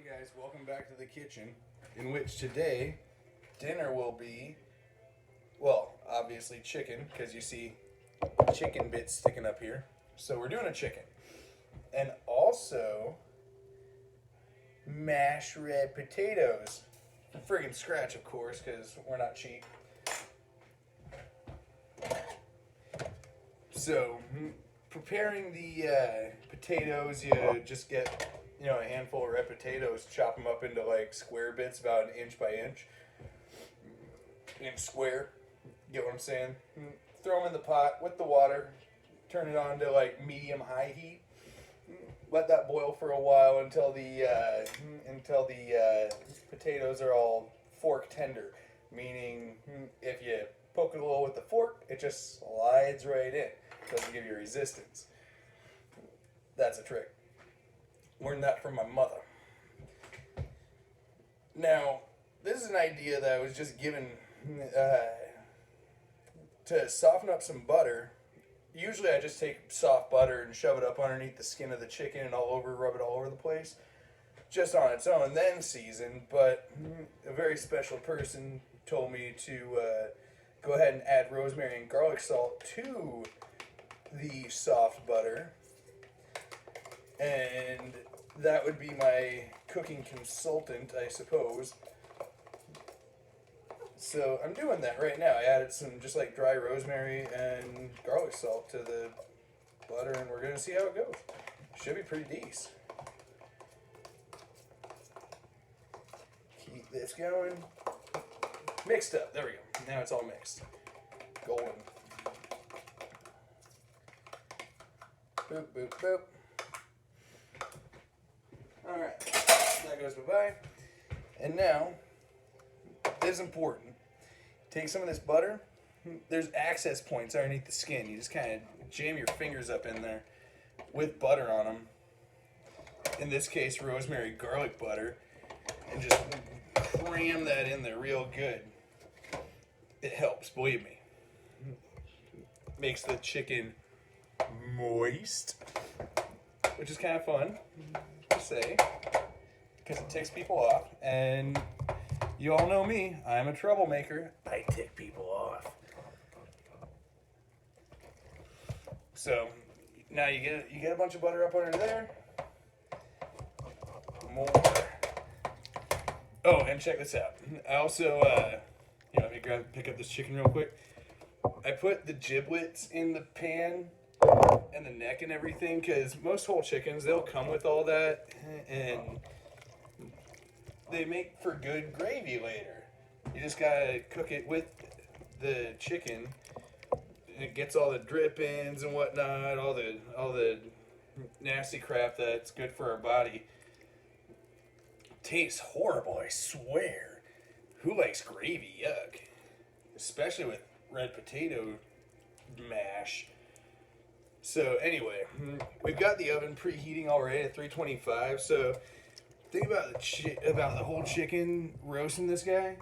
Hey guys, welcome back to the kitchen, in which today dinner will be, well, obviously chicken, because you see chicken bits sticking up here. So we're doing a chicken. And also mashed red potatoes. From friggin' scratch, of course, because we're not cheap. So, preparing the potatoes, you just get, a handful of red potatoes, chop them up into like square bits about an inch by inch. Inch square, get what I'm saying? Throw them in the pot with the water, turn it on to like medium-high heat. Let that boil for a while until the potatoes are all fork tender, meaning if you poke it a little with the fork, it just slides right in. Doesn't give you resistance. That's a trick. Learned that from my mother. Now, this is an idea that I was just given to soften up some butter. Usually I just take soft butter and shove it up underneath the skin of the chicken and rub it all over the place, just on its own, then season. But a very special person told me to go ahead and add rosemary and garlic salt to the soft butter, and that would be my cooking consultant, I suppose. So I'm doing that right now. I added some just like dry rosemary and garlic salt to the butter, and we're going to see how it goes. Should be pretty decent. Keep this going. Mixed up. There we go. Now it's all mixed. Golden. Boop, boop, boop. Alright. That goes bye-bye. And now, this is important. Take some of this butter. There's access points underneath the skin. You just kind of jam your fingers up in there with butter on them. In this case, rosemary garlic butter. And just cram that in there real good. It helps, believe me. Makes the chicken moist, which is kind of fun to say because it ticks people off. And you all know me, I'm a troublemaker. I tick people off. So now you get a bunch of butter up under there. More. Oh, and check this out. I also, let me pick up this chicken real quick. I put the giblets in the pan and the neck and everything because most whole chickens, they'll come with all that, and they make for good gravy later. You just gotta cook it with the chicken, and it gets all the drippings and whatnot, all the nasty crap that's good for our body. Tastes horrible, I swear. Who likes gravy? Yuck. Especially with red potato mash. So anyway, we've got the oven preheating already at 325. So think about the whole chicken roasting this guy.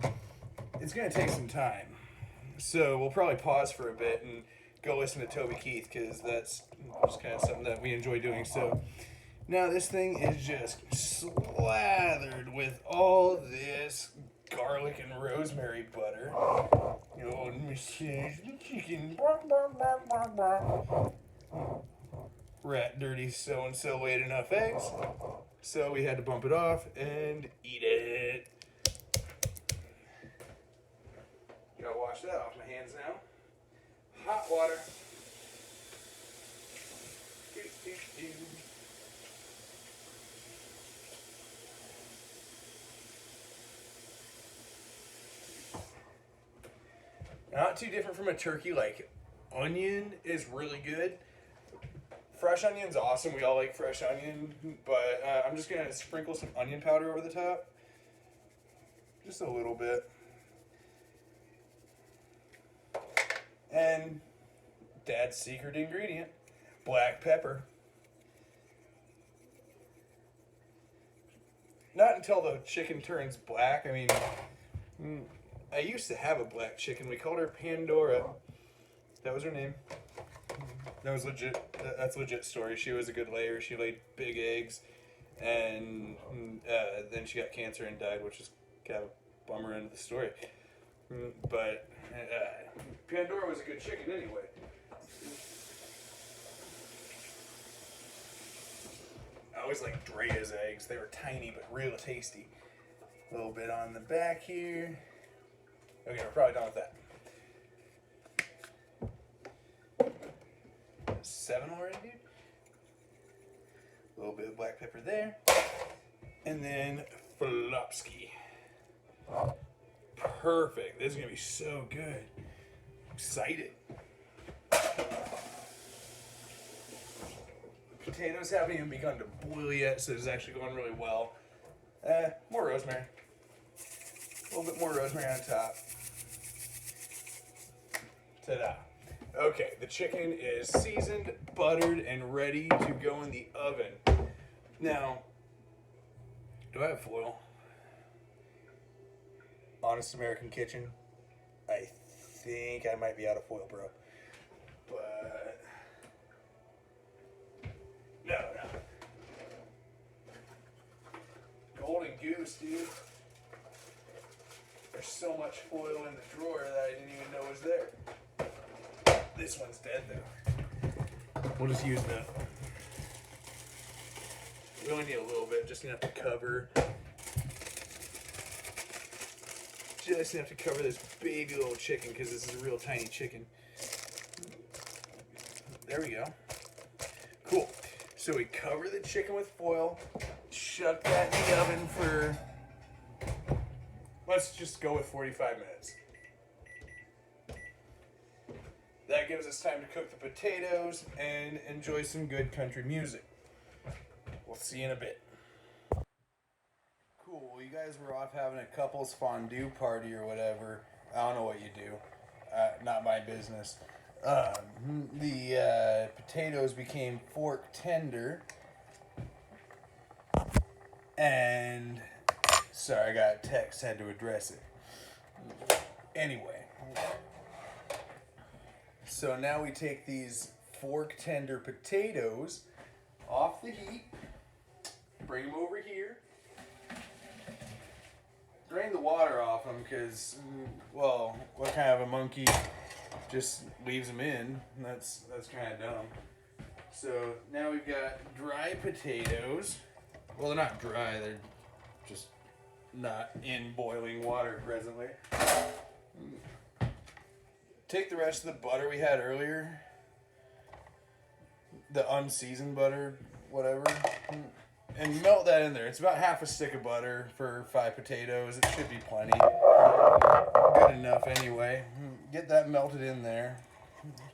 It's gonna take some time. So we'll probably pause for a bit and go listen to Toby Keith because that's just kind of something that we enjoy doing. So now this thing is just slathered with all this garlic and rosemary butter. And massage the chicken. Rat dirty so-and-so laid enough eggs, so we had to bump it off and eat it. Gotta wash that off my hands now. Hot water. Not too different from a turkey. Like, onion is really good. Fresh onion's awesome. We all like fresh onion, but I'm just gonna sprinkle some onion powder over the top, just a little bit, and Dad's secret ingredient, black pepper. Not until the chicken turns black. I mean, I used to have a black chicken. We called her Pandora. That was her name. That was legit. That's a legit story. She was a good layer. She laid big eggs, and then she got cancer and died, which is kind of a bummer end of the story. But Pandora was a good chicken anyway. I always liked Drea's eggs. They were tiny but real tasty. A little bit on the back here. Okay, we're probably done with that. 7 already, dude? A little bit of black pepper there. And then Flopsky. Perfect. This is going to be so good. I'm excited. Potatoes haven't even begun to boil yet, so it's actually going really well. More rosemary. A little bit more rosemary on top. Ta-da. Okay, the chicken is seasoned, buttered, and ready to go in the oven. Now, do I have foil? Honest American Kitchen. I think I might be out of foil, bro. But no. Golden Goose, dude. There's so much foil in the drawer that I didn't even know was there. This one's dead though. We'll just use the. We only need a little bit, just enough to cover. Just enough to cover this baby little chicken because this is a real tiny chicken. There we go. Cool. So we cover the chicken with foil, shut that in the oven for, let's just go with 45 minutes. That gives us time to cook the potatoes and enjoy some good country music. We'll see you in a bit. Cool, you guys were off having a couple's fondue party or whatever. I don't know what you do. Not my business. The potatoes became fork tender. And, sorry, I got a text, had to address it. Anyway. So now we take these fork tender potatoes off the heat. Bring them over here. Drain the water off them because, well, what kind of a monkey just leaves them in? That's kind of dumb. So now we've got dry potatoes. Well, they're not dry. They're just not in boiling water presently. Take the rest of the butter we had earlier. The unseasoned butter, whatever. And melt that in there. It's about half a stick of butter for 5 potatoes. It should be plenty. Good enough anyway. Get that melted in there.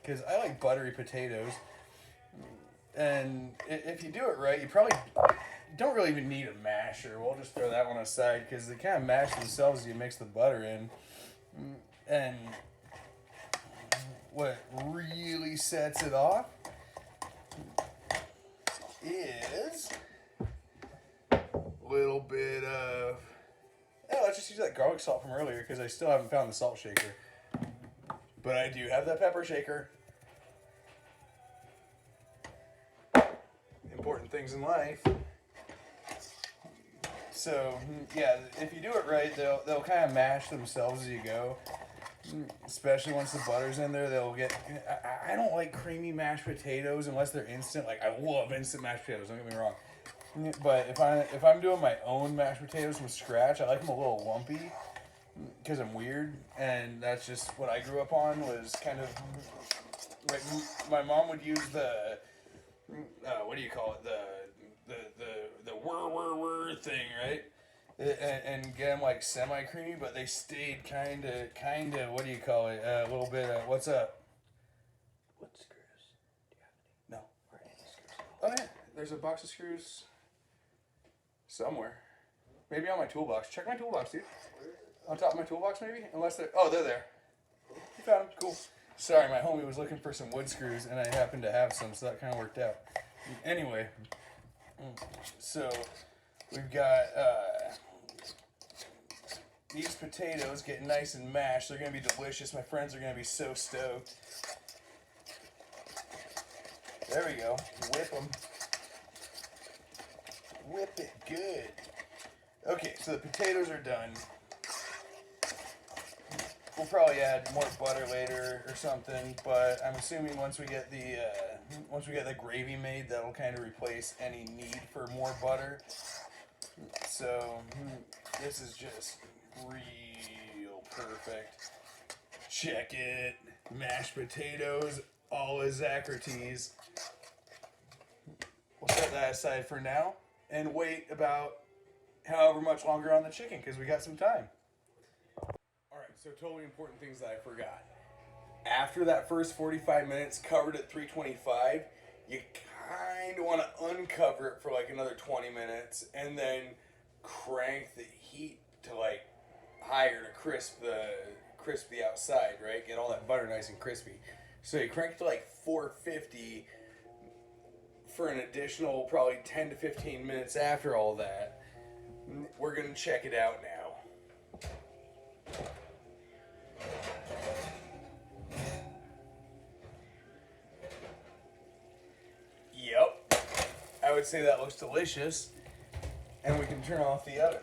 Because I like buttery potatoes. And if you do it right, you probably don't really even need a masher. We'll just throw that one aside because they kind of mash themselves as you mix the butter in. And what really sets it off is a little bit of, let's just use that garlic salt from earlier because I still haven't found the salt shaker. But I do have that pepper shaker. Important things in life. So, yeah, if you do it right, they'll kind of mash themselves as you go. Especially once the butter's in there, they'll get. I don't like creamy mashed potatoes unless they're instant. Like, I love instant mashed potatoes. Don't get me wrong. But if I'm doing my own mashed potatoes from scratch, I like them a little lumpy because I'm weird, and that's just what I grew up on. Was kind of like my mom would use the what do you call it, the whir thing, right? And get them like semi-creamy, but they stayed kind of, what do you call it? A little bit of, what's up? What screws? Do you have any? No. Or any screws? Oh yeah, there's a box of screws somewhere. Maybe on my toolbox. Check my toolbox, dude. On top of my toolbox, maybe? Unless they're, oh, they're there. You found them, cool. Sorry, my homie was looking for some wood screws, and I happened to have some, so that kind of worked out. Anyway, so we've got these potatoes getting nice and mashed. They're going to be delicious. My friends are going to be so stoked. There we go. Whip them. Whip it good. Okay, so the potatoes are done. We'll probably add more butter later or something, but I'm assuming once we get the gravy made, that'll kind of replace any need for more butter. So this is just real perfect. Check it. Mashed potatoes, all as Zacharties. We'll set that aside for now and wait about however much longer on the chicken because we got some time. Alright, so totally important things that I forgot. After that first 45 minutes covered at 325, you kind of want to uncover it for like another 20 minutes and then crank the heat to like higher to crisp the outside, right? Get all that butter nice and crispy. So you crank it to like 450 for an additional probably 10 to 15 minutes after all that. We're going to check it out now. Yep. I would say that looks delicious. And we can turn off the oven.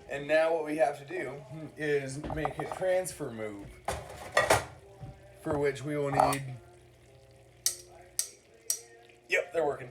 And now what we have to do is make a transfer move, for which we will need... Yep, they're working.